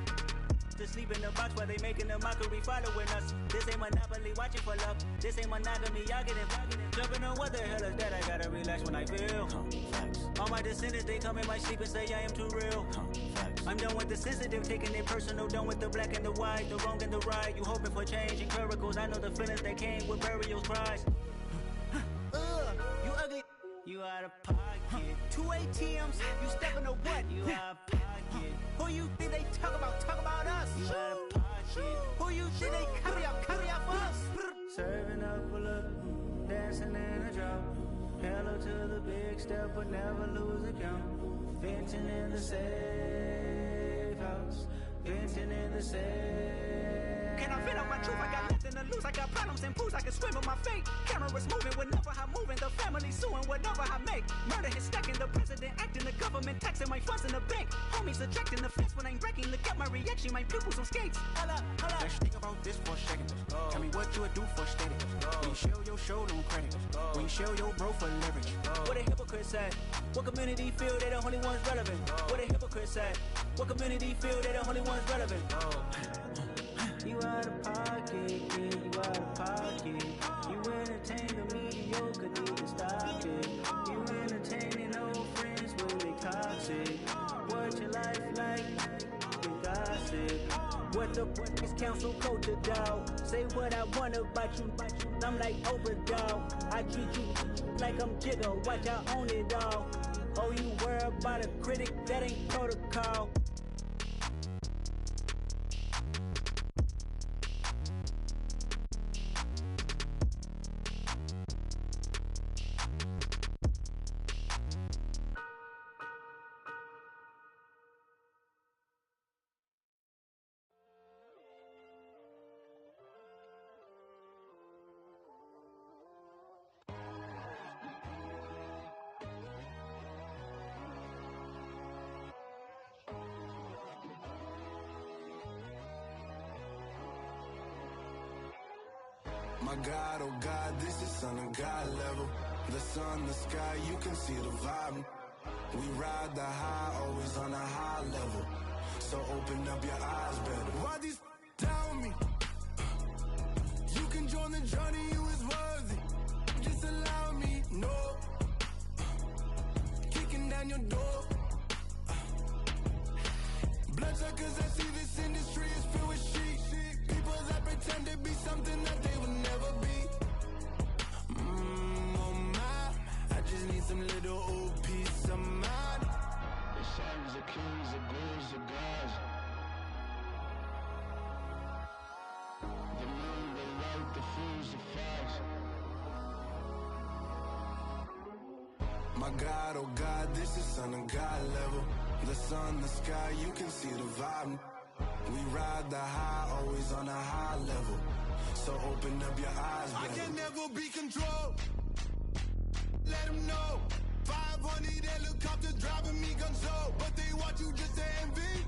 to sleep in the box while they making a mockery following us. This ain't monopoly, watching for love. This ain't monogamy, y'all getting jumping on what the hell is that? I gotta relax when I feel. All my descendants, they come in my sleep and say I am too real. I'm done with the sensitive, taking it personal. Done with the black and the white, the wrong and the right. You hoping for change and miracles. I know the feelings that came with burial cries. You ugly. You out of pocket. 2 ATMs, you stepping to what? You out of pocket. Who you think they talk about? Talk about us. You out of pocket. Who you think they carry out for us? Serving up a look, dancing in a drop. Hello to the big step, but never lose a count. Venting in the safe house. Venting in the safe. Can I vent out my truth? I got nothing to lose. I got problems and pools. I can swim with my fate. Cameras moving whenever I'm moving. The family suing whatever I make. Murder is stacking. The president acting. The government taxing my funds in the bank. Homies subtracting the fence when I'm breaking. Look at my reaction. My pupils on skates. Hold up. Let's think about this for a second. Tell me what you would do for steady. When you show your show, no credit. When you show your bro for leverage. What a hypocrite said. What community feel they the only ones relevant? What a hypocrite said. What community feel they the only ones relevant? You out of pocket, yeah, you out of pocket. You entertain the mediocre, need to stop it. You entertaining old friends, but they toxic. What your life like? You gossip. What the fuck is council code to doubt? Say what I want about you. I'm like Oprah, dog. I treat you like I'm Jigga. Watch I own it all. Oh, you worry about a critic? That ain't protocol. My God, oh God, this is Son of God level. The sun, the sky, you can see the vibe. We ride the high, always on a high level. So open up your eyes better. Why these tell me? You can join the journey, you is worthy. Just allow me, no. Kicking down your door. Bloodsuckers, I see this industry is filled with sheep. People that pretend to be something that they will never be. Oh my, I just need some little old peace of mind. The sons of kings, the ghouls, the gods. The moon, the light, the fools, the facts. My God, oh God, this is Son of God level. The sun, the sky, you can see the vibe. We ride the high, always on a high level. So open up your eyes, baby. I can never be controlled. Let them know. 500 helicopters driving me gonzo. But they want you just to envy.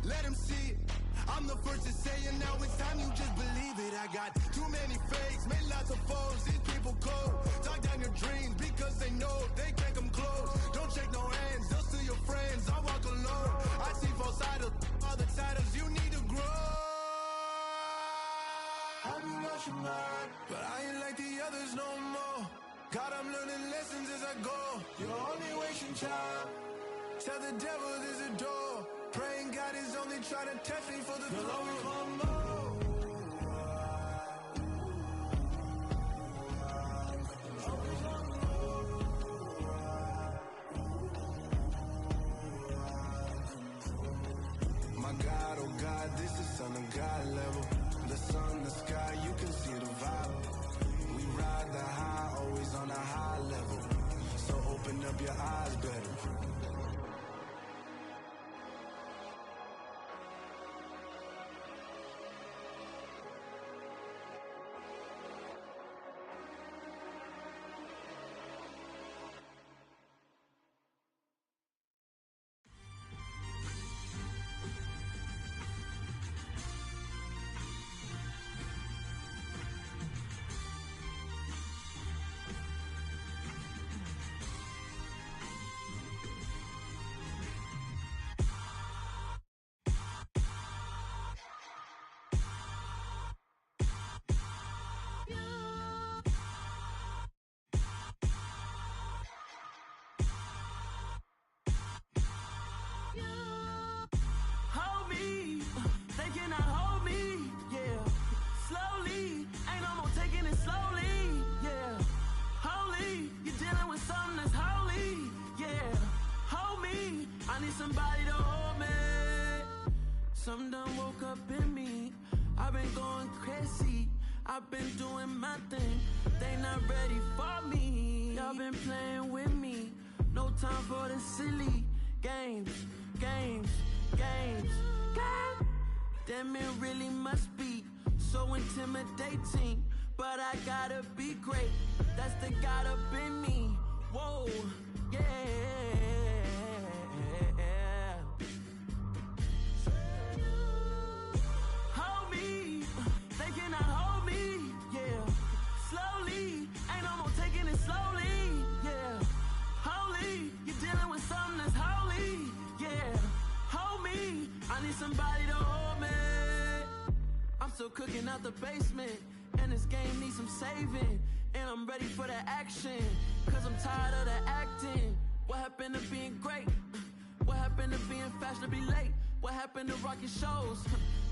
Let them see it. I'm the first to say it, now it's time you just believe it. I got too many fakes, made lots of foes. These people cold. Talk down your dreams because they know they can't come close. Don't shake no hands, they'll steal your friends. I walk alone. I see false idols, other titles. You need to grow. I've been watching mine, but I ain't like the others no more. God, I'm learning lessons as I go. You're only wasting time. Tell the devil there's a door. Praying God is only trying to test me for the glory from more. My God, oh God, this is Son of God level. The sun, the sky, you can see the vibe. We ride the high, always on a high level. So open up your eyes better. I've been doing my thing, they not ready for me. Y'all been playing with me, no time for the silly games. God damn, it really must be so intimidating. But I gotta be great, that's the God up in me. Whoa, yeah. Hold me, they cannot hold me, yeah. Slowly, ain't no more taking it slowly, yeah. Holy, you're dealing with something that's holy, yeah. Hold me, I need somebody to hold me. I'm still cooking out the basement, and this game needs some saving. And I'm ready for the action, cause I'm tired of the acting. What happened to being great? What happened to being fashionably late? What happened to rocking shows?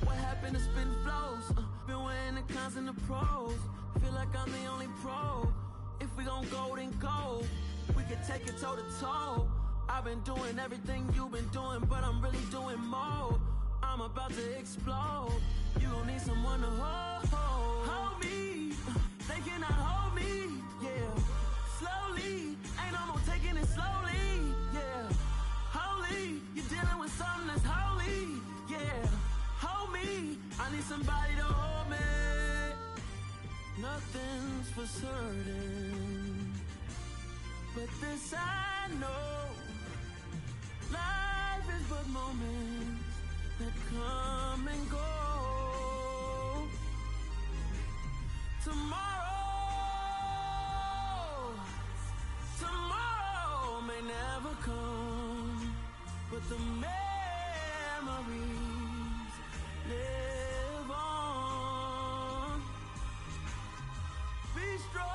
What happened to spitting flows? Been weighing the cons and the pros. Feel like I'm the only pro. If we gon' go, then go. We can take it toe to toe. I've been doing everything you've been doing, but I'm really doing more. I'm about to explode. You gon' need someone to hold me. They cannot hold me, yeah. Slowly, ain't no more taking it slowly, yeah. Holy, you're dealing with something that's holy, yeah. Hold me, I need somebody to hold me. Nothing's for certain, but this I know. Life is but moments that come and go. Tomorrow may never come, but the memories live on. Be strong,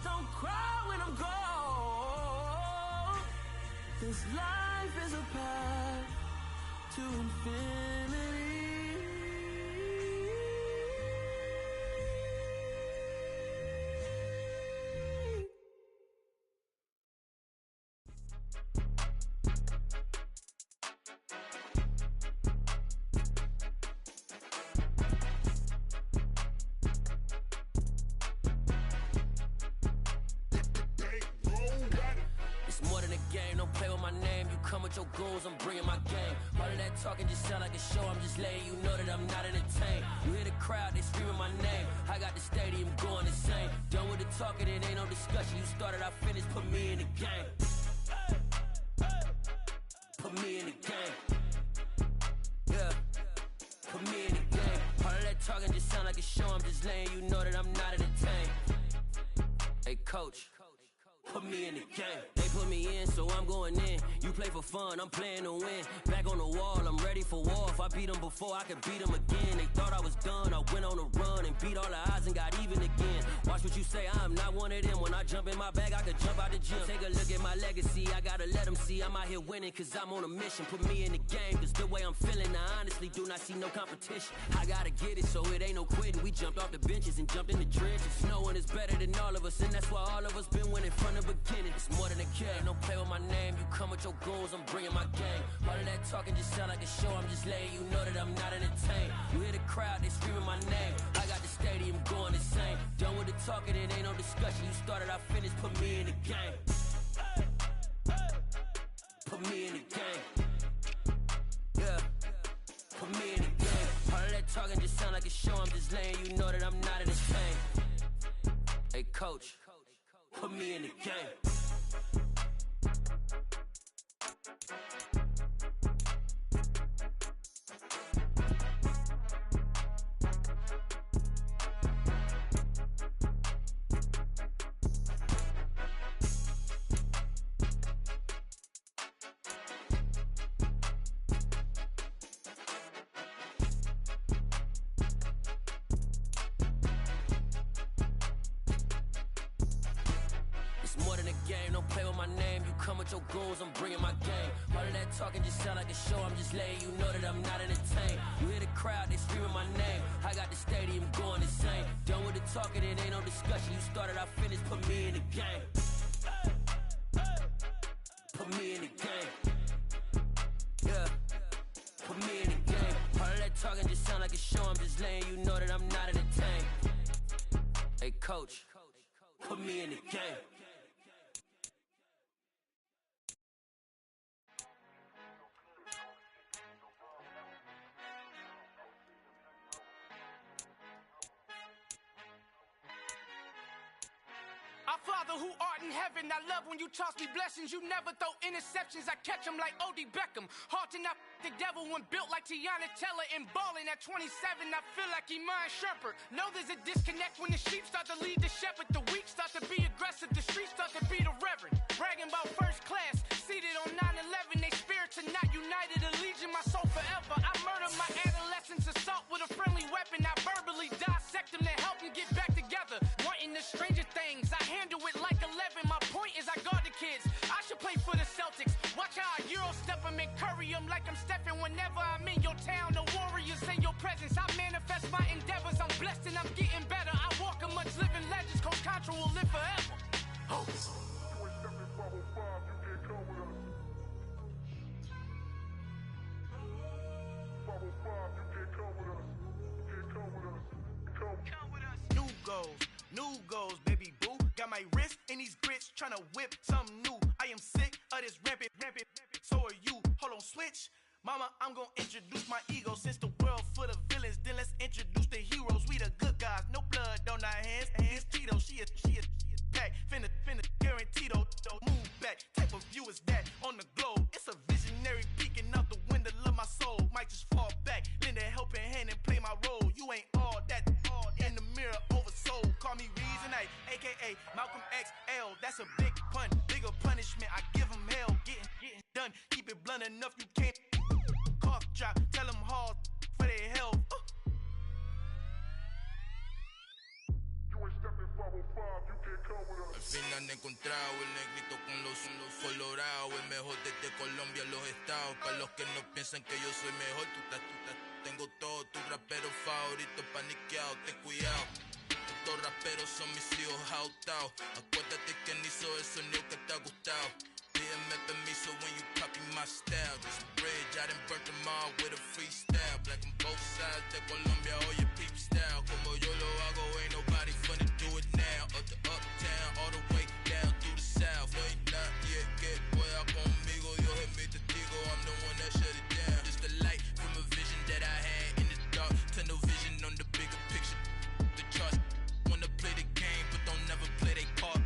don't cry when I'm gone. This life is a path to infinity. Your goals, I'm bringing my game. All of that talking just sound like a show. I'm just letting you know that I'm not entertained. You hear the crowd, they screaming my name. I got the stadium going insane. Done with the talking, it ain't no discussion. You started, I finished, put me in the game. Put me in the game. Yeah, put me in the game. All of that talking just sound like a show. I'm just letting you know that I'm not entertained. Hey, coach, put me in the game. They put me in, so I'm going in. You play for fun, I'm playing to win. Back on the wall, I'm ready for war. If I beat them before, I could beat them again. They thought I was done, I went on a run and beat all the odds and got even again. Watch what you say, I'm not one of them. When I jump in my bag, I could jump out the gym. Take a look at my legacy, I gotta let them see I'm out here winning, cause I'm on a mission. Put me in the game, cause the way I'm feeling, I honestly do not see no competition. I gotta get it, so it ain't no quitting. We jumped off the benches and jumped in the trenches. No one is better than all of us, and that's why all of us been winning from the beginning. It's more than a kid, don't play with my name. You come with your goals, I'm bringing my game. All of that talking just sound like a show. I'm just letting you know that I'm not entertained. You hear the crowd, they screaming my name. I got the stadium going insane. Done with the talking, it ain't no discussion. You started, I finished, put me in the game. Put me in the game. Yeah, put me in the game. All of that talking just sound like a show. I'm just letting you know that I'm not entertained. Hey, coach, put me in the game. Your goals, I'm bringing my game. All of that talking just sound like a show. I'm just letting you know that I'm not entertained. You hear the crowd, they screaming my name. I got the stadium going insane. Done with the talking, it ain't no discussion. You started, I finished, put me in the game. Put me in the game. Yeah, put me in the game. All of that talking just sound like a show. I'm just coach, put me in the game. Our Father who art in heaven, I love when you toss me blessings. You never throw interceptions, I catch them like O.D. Beckham. Hard to not the devil when built like Tiana Teller and balling at 27. I feel like Iman Shumpert. Know there's a disconnect when the sheep start to lead the shepherd. The weak start to be aggressive, the streets start to be the reverend. Bragging about first class, seated on 9/11. They spirits are not united, allegiance my soul forever. I murdered my adolescence, assault with a friendly weapon. I verbally dissect them to help them get back together. Wanting the stranger things, I handle it like 11. My point is I guard the kids. I should play for the Celtics. Watch how I Euro step them and curry them like I'm stepping. Whenever I'm in your town, the Warriors in your presence. I manifest my endeavors. I'm blessed and I'm getting better. I walk amongst living legends. Coach Contra will live forever. Oh. New goals, baby boo. Got my wrist in these grits, tryna whip something new. I am sick of this rampant. So are you. Hold on, switch. Mama, I'm gonna introduce my ego. Since the world full of villains, then let's introduce the heroes. We the good guys, no blood on our hands. It's Tito, she is back. Finna guarantee though. Move back. Type of view is that on the globe? It's a visionary peeking out the window of my soul. Might just fall back, lend a helping hand and play my role. You ain't all that in the mirror oversold. Call me Reason A, aka Malcolm XL. That's a big pun, bigger punishment. I give him hell, getting done. Keep it blunt enough, you can't. Cough drop, tell them hard for their health. Al fin han encontrado el negrito con los colorados, el mejor desde Colombia, los estados. Para los que no piensan que yo soy mejor, tengo todo, tus raperos favoritos paniqueados, ten cuidado. Estos raperos son mis hijos jautados. Acuérdate que ni hizo el sonido que te ha gustado. Pídeme permiso when you copy my style. This bridge, I done burnt them all with a freestyle. Black on both sides de Colombia, oye peep style. Como yo lo hago, ain't nobody finna do it now. Up to uptown, all the way down through the south. No hay nadie que pueda conmigo, Dios es mi testigo. I'm the one that shut it down. Just the light from a vision that I had in the dark. Tunnel vision on the bigger picture. The charts wanna play the game, but don't never play their part.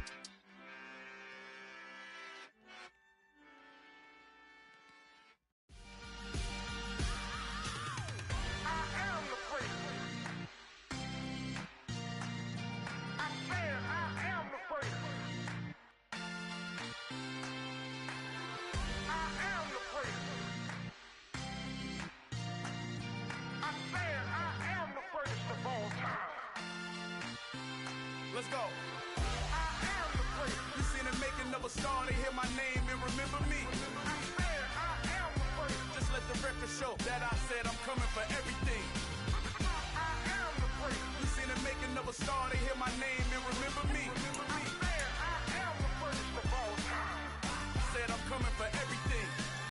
Let's go. I am the great. You see the making of a star, they hear my name and remember me. I am the great. Just let the record show that I said I'm coming for every